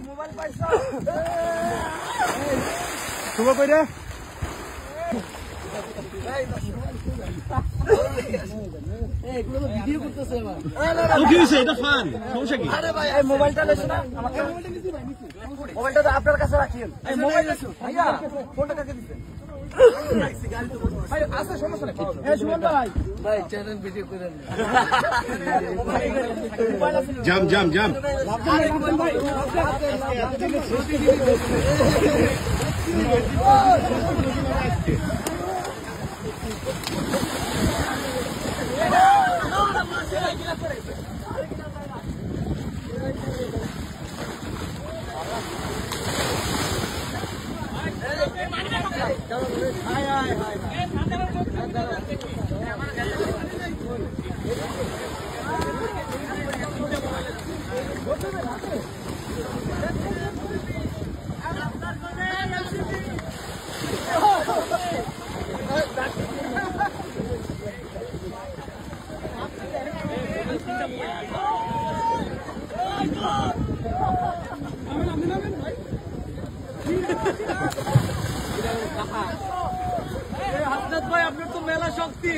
Mobile পাইছো শুভ কইরে video করতেছে এটা ফান সমস্যা কি? আরে ভাই এই মোবাইলটা লেছো না আমাকে মোবাইলটা তো আপনার কাছে রাখিয়েন এই মোবাইল লেছো ভাইয়া ফোনটা কাকে দিবেন ভাই আছে সমস্যা নাকি এই সুমন ভাই চ্যানেল ভিডিও করেন জাম হাসনাত ভাই আপনার তো মেলা শক্তি